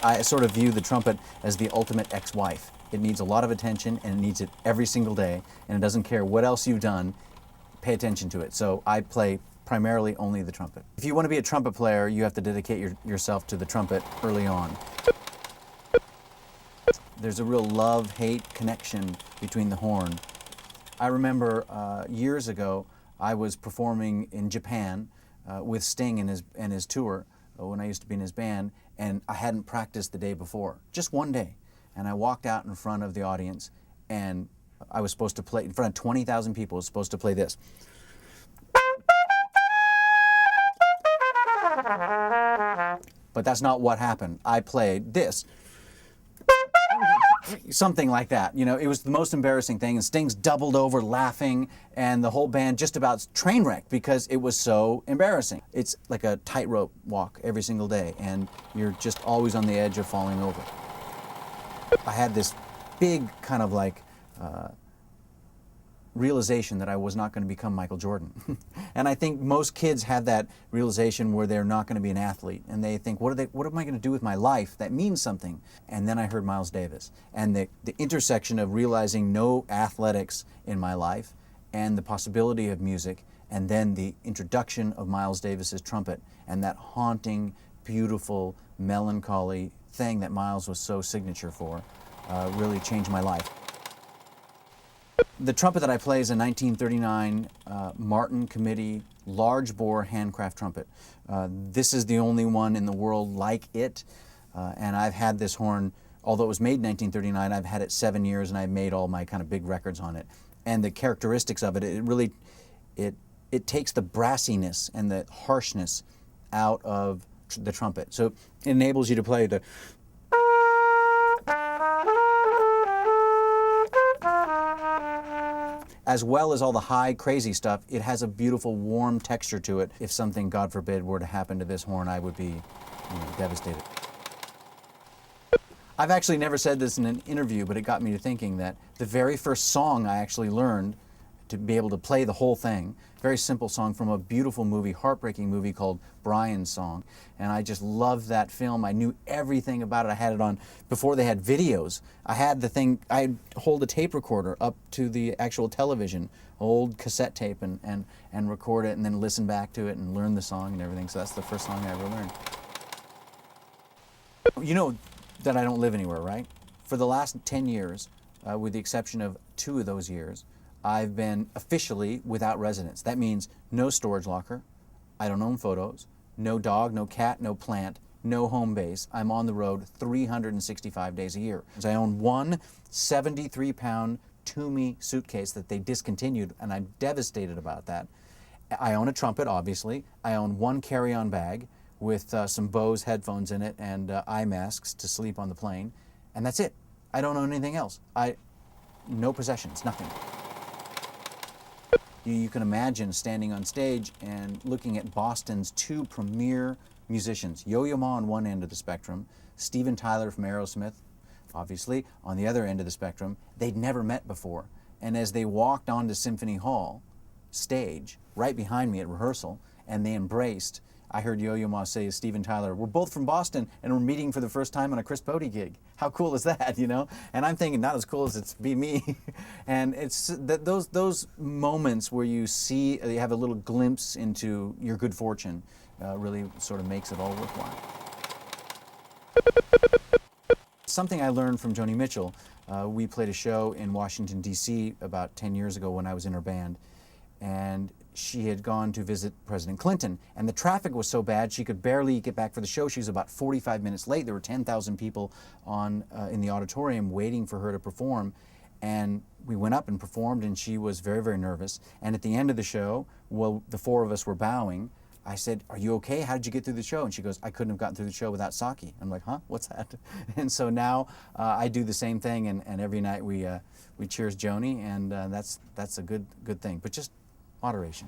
I sort of view the trumpet as the ultimate ex-wife. It needs a lot of attention, and it needs it every single day, and it doesn't care what else you've done, pay attention to it. So I play primarily only the trumpet. If you want to be a trumpet player, you have to dedicate yourself to the trumpet early on. There's a real love-hate connection between the horn. I remember years ago, I was performing in Japan with Sting and his tour when I used to be in his band, and I hadn't practiced the day before, just one day. And I walked out in front of the audience, and I was supposed to play, in front of 20,000 people, I was supposed to play this. But that's not what happened. I played this. Something like that. You know, it was the most embarrassing thing, and Sting's doubled over laughing, and the whole band just about train wrecked because it was so embarrassing. It's like a tightrope walk every single day, and you're just always on the edge of falling over. I had this big kind of like realization that I was not going to become Michael Jordan. And I think most kids have that realization where they're not going to be an athlete, and they think, what am I going to do with my life that means something? And then I heard Miles Davis, and the intersection of realizing no athletics in my life and the possibility of music, and then the introduction of Miles Davis's trumpet and that haunting, beautiful, melancholy thing that Miles was so signature for really changed my life. The trumpet that I play is a 1939 Martin Committee large bore handcraft trumpet. This is the only one in the world like it, and I've had this horn, although it was made in 1939, I've had it 7 years, and I've made all my kind of big records on it. And the characteristics of it, it takes the brassiness and the harshness out of the trumpet. So it enables you to play the as well as all the high, crazy stuff. It has a beautiful, warm texture to it. If something, God forbid, were to happen to this horn, I would be, devastated. I've actually never said this in an interview, but it got me to thinking that the very first song I actually learned to be able to play the whole thing, very simple song from a beautiful movie, heartbreaking movie called Brian's Song. And I just loved that film. I knew everything about it. I had it on before they had videos. I had the thing, I'd hold a tape recorder up to the actual television, old cassette tape, and record it, and then listen back to it and learn the song and everything. So that's the first song I ever learned. You know that I don't live anywhere, right? For the last 10 years, with the exception of 2 of those years, I've been officially without residence. That means no storage locker, I don't own photos, no dog, no cat, no plant, no home base. I'm on the road 365 days a year. I own one 73-pound Toomey suitcase that they discontinued, and I'm devastated about that. I own a trumpet, obviously. I own one carry-on bag with some Bose headphones in it and eye masks to sleep on the plane, and that's it. I don't own anything else. No possessions, nothing. You can imagine standing on stage and looking at Boston's 2 premier musicians, Yo-Yo Ma on one end of the spectrum, Steven Tyler from Aerosmith, obviously, on the other end of the spectrum. They'd never met before. And as they walked onto Symphony Hall stage, right behind me at rehearsal, and they embraced, I heard Yo-Yo Ma say to Steven Tyler, "We're both from Boston, and we're meeting for the first time on a Chris Botti gig." How cool is that, And I'm thinking, not as cool as it's be me. And it's those moments where you have a little glimpse into your good fortune, really sort of makes it all worthwhile. Something I learned from Joni Mitchell. We played a show in Washington, D.C. about 10 years ago when I was in her band, and she had gone to visit President Clinton, and the traffic was so bad she could barely get back for the show. She was about 45 minutes late. There were 10,000 people in the auditorium waiting for her to perform, and we went up and performed, and she was very, very nervous. And at the end of the show, while the 4 of us were bowing, I said, "Are you okay? How did you get through the show?" And she goes, "I couldn't have gotten through the show without sake." I'm like, "Huh? What's that?" And so now I do the same thing, and every night we cheers Joni, and that's a good thing. But just moderation.